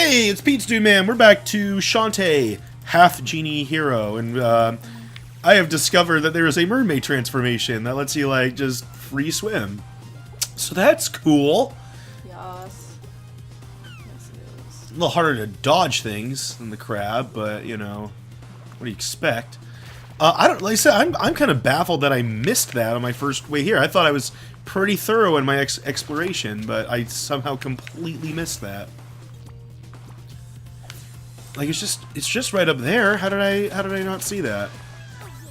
Hey, it's Pete's Dude Man. We're back to Shantae, half genie hero, and I have discovered that there is a mermaid transformation that lets you like just free swim. So that's cool. Yes. Yes, it is. A little harder to dodge things than the crab, but you know, what do you expect? I don't. Like I said, I'm kind of baffled that I missed that on my first way here. I thought I was pretty thorough in my exploration, but I somehow completely missed that. Like it's just right up there. How did I not see that?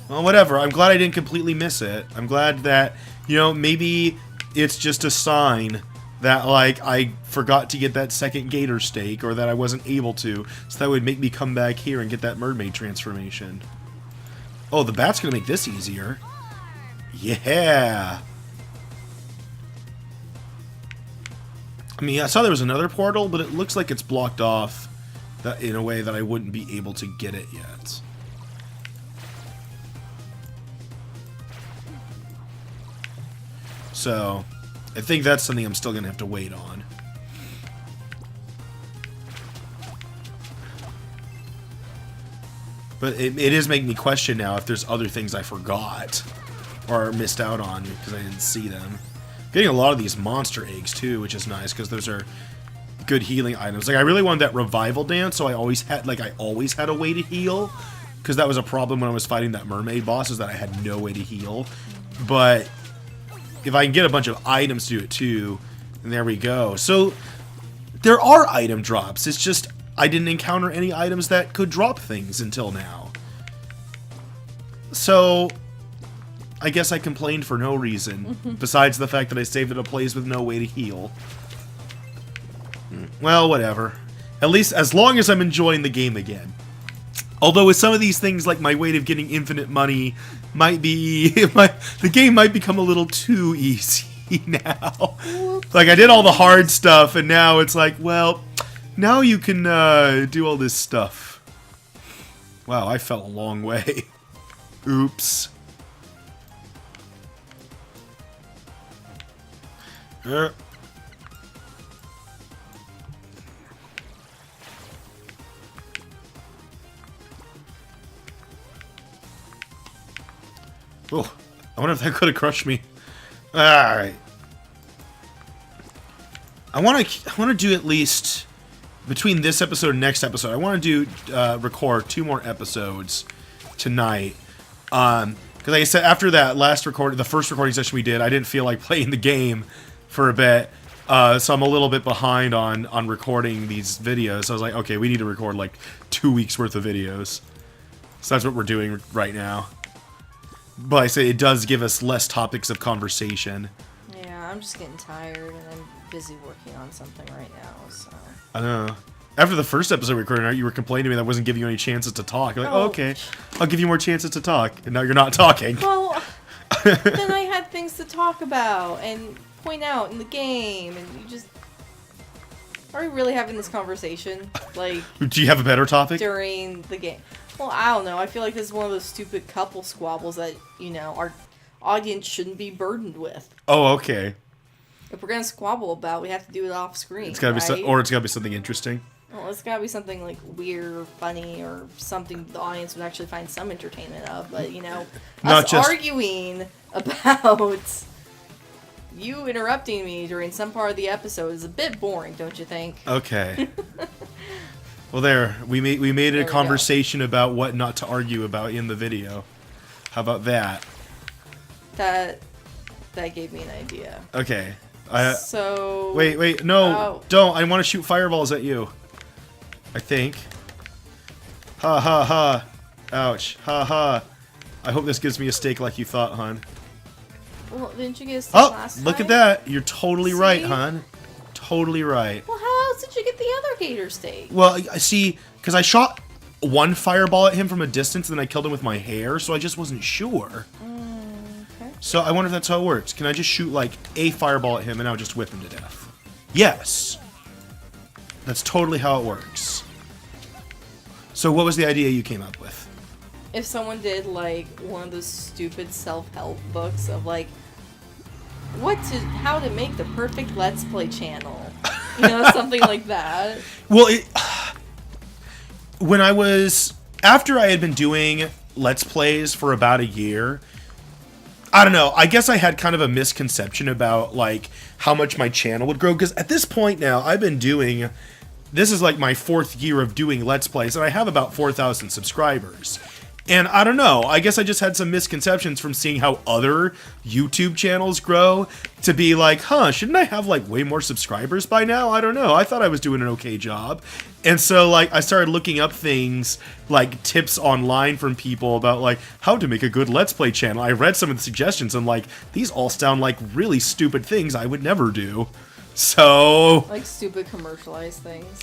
Well, whatever. I'm glad I didn't completely miss it. I'm glad that, you know, maybe it's just a sign that like I forgot to get that second gator steak, or that I wasn't able to, so that would make me come back here and get that mermaid transformation. Oh, the bat's gonna make this easier. Yeah. I mean, I saw there was another portal, but it looks like it's blocked off that in a way that I wouldn't be able to get it yet. So, I think that's something I'm still gonna have to wait on. But it is making me question now if there's other things I forgot or missed out on because I didn't see them. Getting a lot of these monster eggs too, which is nice because those are good healing items. Like I really wanted that revival dance, so I always had a way to heal, because that was a problem when I was fighting that mermaid boss, is that I had no way to heal. But if I can get a bunch of items to do it too, and there we go. So there are item drops. It's just I didn't encounter any items that could drop things until now. So I guess I complained for no reason, besides the fact that I saved at a place with no way to heal. Well, whatever. At least as long as I'm enjoying the game again. Although with some of these things, like my way of getting infinite money, might be... the game might become a little too easy now. Like, I did all the hard stuff, and now it's like, well, now you can do all this stuff. Wow, I fell a long way. Oops. Oh, I wonder if that could have crushed me. Alright. I want to do at least, between this episode and next episode, I want to do, record 2 more episodes tonight. Because like I said, after that last the first recording session we did, I didn't feel like playing the game for a bit. So I'm a little bit behind on recording these videos. So I was like, okay, we need to record like 2 weeks worth of videos. So that's what we're doing right now. But I say it does give us less topics of conversation. Yeah, I'm just getting tired, and I'm busy working on something right now, so... I know. After the first episode we recorded, you were complaining to me that I wasn't giving you any chances to talk. You're like, oh, okay, I'll give you more chances to talk. And now you're not talking. Well, then I had things to talk about and point out in the game, and you just... Are we really having this conversation? Like... Do you have a better topic? During the game. Well, I don't know. I feel like this is one of those stupid couple squabbles that, you know, our audience shouldn't be burdened with. Oh, okay. If we're gonna squabble about, we have to do it off screen. It's gotta be, or it's gotta be something interesting. Well, it's gotta be something like weird or funny or something the audience would actually find some entertainment of. But you know, us arguing about you interrupting me during some part of the episode is a bit boring, don't you think? Okay. Well, there we made it a conversation about what not to argue about in the video. How about that? That gave me an idea. Okay. So... Wait, no, don't. I want to shoot fireballs at you. I think. Ha ha ha. Ouch. Ha ha. I hope this gives me a steak like you thought, hon. Well, didn't you get a steak last time? Look at that. You're totally right, hon. Totally right. Well, how else did you get the other gator steak? Well, I see, because I shot one fireball at him from a distance, and then I killed him with my hair, so I just wasn't sure. Okay. So I wonder if that's how it works. Can I just shoot, like, a fireball at him, and I'll just whip him to death? Yes. That's totally how it works. So what was the idea you came up with? If someone did, like, one of those stupid self-help books of, like, how to make the perfect Let's Play channel. You know, something like that. Well, when I was, after I had been doing Let's Plays for about a year, I don't know, I guess I had kind of a misconception about, like, how much my channel would grow, because at this point now, I've been doing, this is like my 4th year of doing Let's Plays, and I have about 4,000 subscribers. And I don't know, I guess I just had some misconceptions from seeing how other YouTube channels grow to be like, huh, shouldn't I have like way more subscribers by now? I don't know. I thought I was doing an okay job. And so like I started looking up things like tips online from people about like how to make a good Let's Play channel. I read some of the suggestions and like these all sound like really stupid things I would never do. So like stupid commercialized things.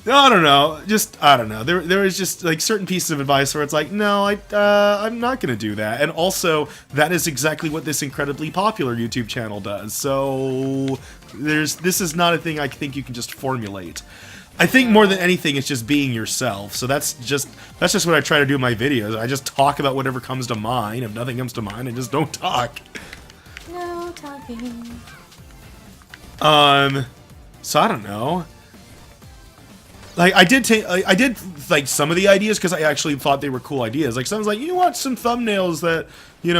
I don't know. Just I don't know. There was just like certain pieces of advice where it's like, no, I'm not gonna do that. And also, that is exactly what this incredibly popular YouTube channel does. So this is not a thing I think you can just formulate. I think more than anything, it's just being yourself. So that's just what I try to do in my videos. I just talk about whatever comes to mind. If nothing comes to mind, I just don't talk. No talking. So I don't know. Like I did like some of the ideas because I actually thought they were cool ideas. Like someone's like, you want some thumbnails that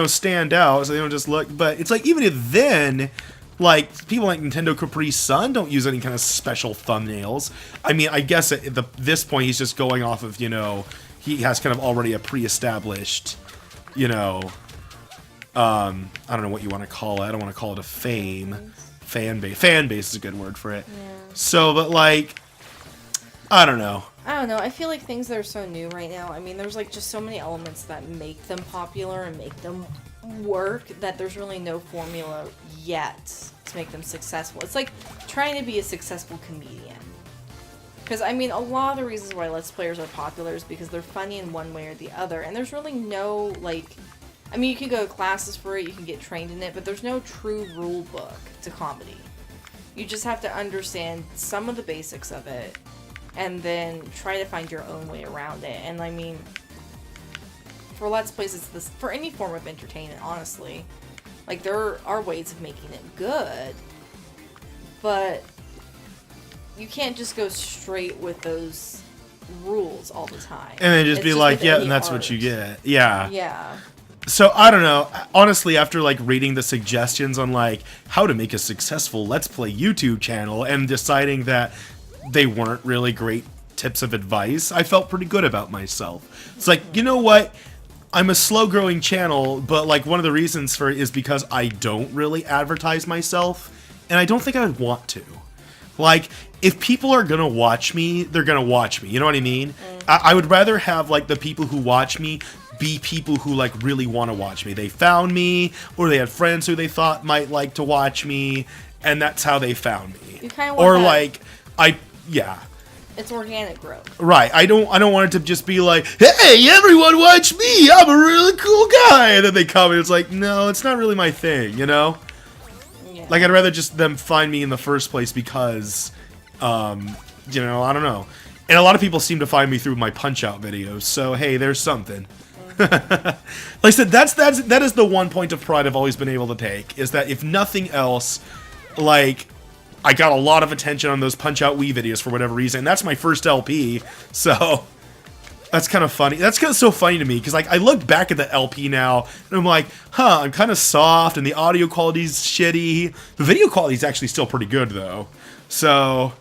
stand out so they don't just look. But it's like even if then, like people like Nintendo Capri Sun don't use any kind of special thumbnails. I mean, I guess at this point he's just going off of he has kind of already a pre-established, I don't know what you want to call it. I don't want to call it a fan base. Fan base is a good word for it. Yeah. So, but like. I don't know. I feel like things that are so new right now, I mean, there's like just so many elements that make them popular and make them work that there's really no formula yet to make them successful. It's like trying to be a successful comedian. Because, I mean, a lot of the reasons why Let's Players are popular is because they're funny in one way or the other. And there's really no, like... I mean, you can go to classes for it, you can get trained in it, but there's no true rule book to comedy. You just have to understand some of the basics of it. And then try to find your own way around it. And I mean, for Let's Plays, it's this for any form of entertainment, honestly. Like, there are ways of making it good, but you can't just go straight with those rules all the time. And then just be like, yeah, and that's what you get. Yeah. Yeah. So, I don't know. Honestly, after, like, reading the suggestions on, like, how to make a successful Let's Play YouTube channel and deciding that they weren't really great tips of advice, I felt pretty good about myself. It's like, you know what? I'm a slow-growing channel, but, like, one of the reasons for it is because I don't really advertise myself, and I don't think I would want to. Like, if people are gonna watch me, they're gonna watch me. You know what I mean? I would rather have, like, the people who watch me be people who, like, really want to watch me. They found me, or they had friends who they thought might like to watch me, and that's how they found me. You kind of want like, yeah. It's organic growth. Right. I don't want it to just be like, hey, everyone watch me. I'm a really cool guy. And then they come and it's like, no, it's not really my thing, Yeah. Like, I'd rather just them find me in the first place because, I don't know. And a lot of people seem to find me through my Punch-Out videos. So, hey, there's something. Like I said, that is the one point of pride I've always been able to take, is that if nothing else, like... I got a lot of attention on those Punch-Out Wii videos for whatever reason. And that's my first LP, so that's kind of funny. That's kind of so funny to me, because like I look back at the LP now, and I'm like, huh, I'm kind of soft, and the audio quality's shitty. The video quality's actually still pretty good, though. So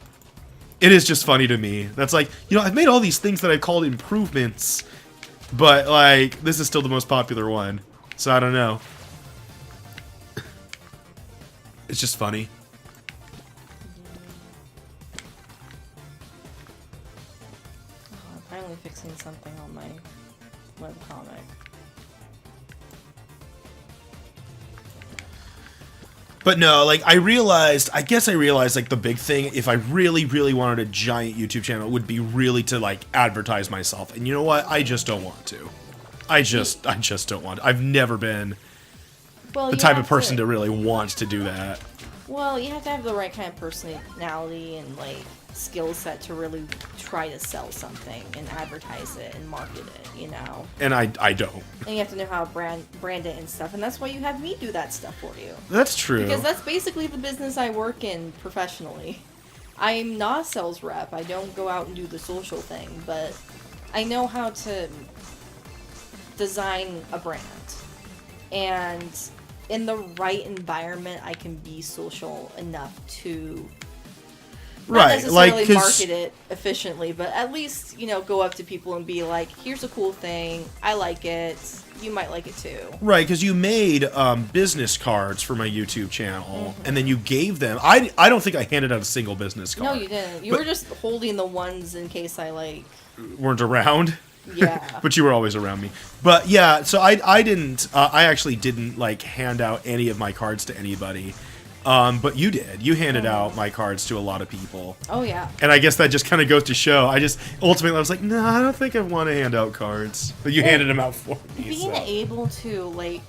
it is just funny to me. That's like, I've made all these things that I called improvements, but like, this is still the most popular one. So I don't know. It's just funny. Fixing something on my webcomic. But no, like, I guess I realized, like, the big thing, if I really, really wanted a giant YouTube channel, would be really to, like, advertise myself. And you know what? I just don't want to. I just don't want to. I've never been the type of person to really want to do that. Well, you have to have the right kind of personality and, like, skill set to really try to sell something and advertise it and market it, And I don't. And you have to know how to brand it and stuff, and that's why you have me do that stuff for you. That's true. Because that's basically the business I work in professionally. I'm not a sales rep. I don't go out and do the social thing, but I know how to design a brand. And in the right environment, I can be social enough to not necessarily market it efficiently, but at least, go up to people and be like, here's a cool thing. I like it. You might like it too. Right, because you made business cards for my YouTube channel, and then you gave them. I don't think I handed out a single business card. No, you didn't. You were just holding the ones in case I weren't around. Yeah. But you were always around me. But yeah, so I didn't. I actually didn't hand out any of my cards to anybody. But you did. You handed out my cards to a lot of people. Oh, yeah. And I guess that just kind of goes to show. Ultimately, I was like, no, I don't think I want to hand out cards. But you handed them out for me. Being able to,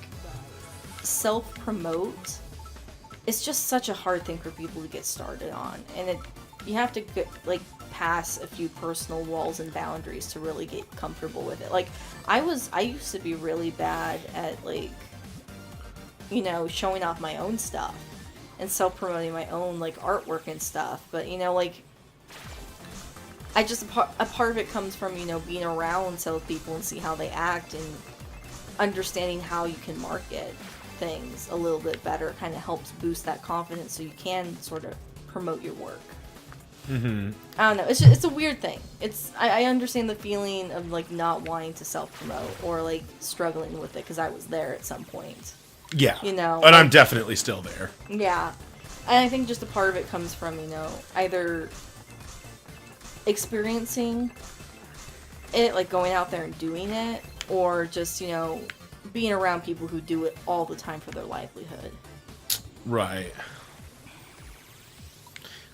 self-promote is just such a hard thing for people to get started on. And you have to, pass a few personal walls and boundaries to really get comfortable with it. I used to be really bad at, showing off my own stuff. And self-promoting my own, artwork and stuff. But, a part of it comes from, being around salespeople and see how they act and understanding how you can market things a little bit better. Kind of helps boost that confidence so you can sort of promote your work. Mm-hmm. I don't know. It's a weird thing. I understand the feeling of, not wanting to self-promote or, struggling with it because I was there at some point. Yeah. And I'm definitely still there. Yeah. And I think just a part of it comes from, either experiencing it, going out there and doing it, or just, being around people who do it all the time for their livelihood. Right.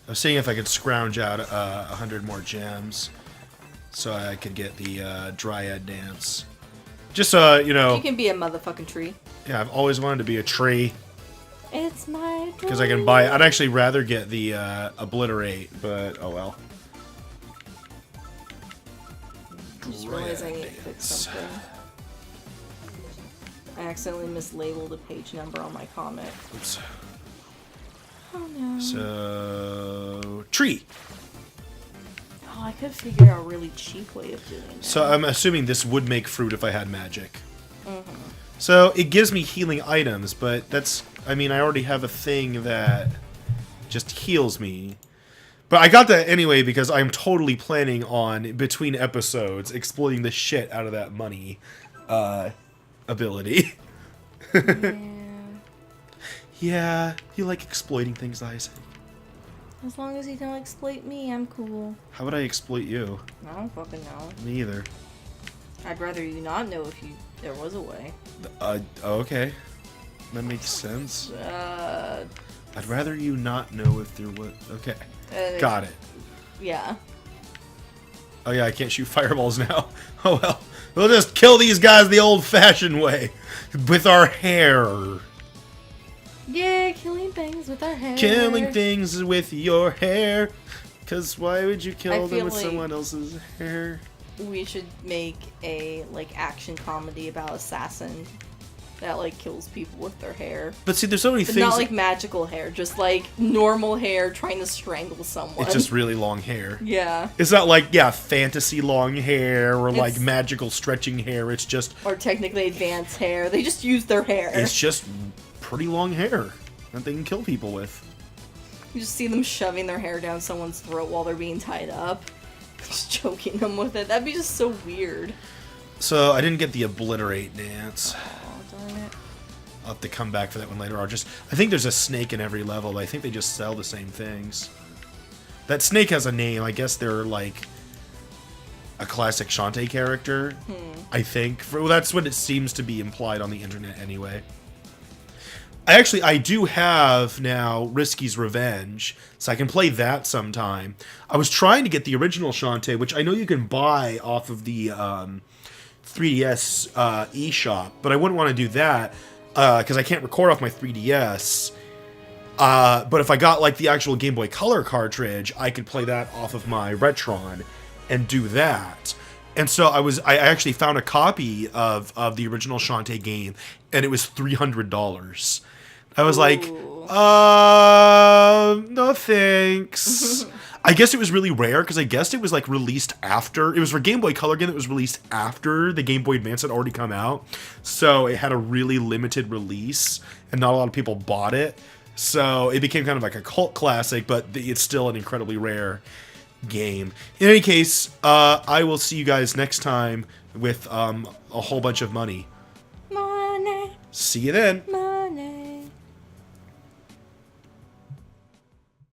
I was seeing if I could scrounge out 100 more gems so I could get the Dryad dance. Just You can be a motherfucking tree. Yeah, I've always wanted to be a tree. It's my dream. Because I can buy it. I'd actually rather get the Obliterate, but oh well. I just realized I need to fix something. I accidentally mislabeled a page number on my comic. Oops. Oh no. So, tree. Oh, I could figure out a really cheap way of doing that. So I'm assuming this would make fruit if I had magic. Mm-hmm. So it gives me healing items, but I already have a thing that just heals me. But I got that anyway because I'm totally planning on, between episodes, exploiting the shit out of that money ability. Yeah. Yeah, you like exploiting things, Isaac. As long as you don't exploit me, I'm cool. How would I exploit you? I don't fucking know. Me either. I'd rather you not know if there was a way. Okay. That makes sense. I'd rather you not know if there was... Okay. Got it. Yeah. Oh yeah, I can't shoot fireballs now. Oh well. We'll just kill these guys the old-fashioned way. With our hair. Yeah, killing things with our hair. Killing things with your hair. Because why would you kill them with someone else's hair? We should make a, action comedy about assassin that, kills people with their hair. But see, there's so many things... Not, magical hair. Just, normal hair trying to strangle someone. It's just really long hair. Yeah. It's not fantasy long hair or, magical stretching hair. It's just... Or technically advanced hair. They just use their hair. It's just pretty long hair that they can kill people with. You just see them shoving their hair down someone's throat while they're being tied up. Just choking them with it. That'd be just so weird. So, I didn't get the Obliterate dance. Oh, darn it. I'll have to come back for that one later. I think there's a snake in every level, but I think they just sell the same things. That snake has a name. I guess they're, a classic Shantae character. I think. Well, that's what it seems to be implied on the internet anyway. I do have now Risky's Revenge, so I can play that sometime. I was trying to get the original Shantae, which I know you can buy off of the 3DS eShop, but I wouldn't want to do that because I can't record off my 3DS. But if I got the actual Game Boy Color cartridge, I could play that off of my Retron and do that. And so I actually found a copy of the original Shantae game, and it was $300. I was like, No thanks. I guess it was really rare because I guessed it was like released after. It was for Game Boy Color game that was released after the Game Boy Advance had already come out. So it had a really limited release and not a lot of people bought it. So it became kind of like a cult classic, but it's still an incredibly rare game. In any case, I will see you guys next time with a whole bunch of money. Money. See you then. Money.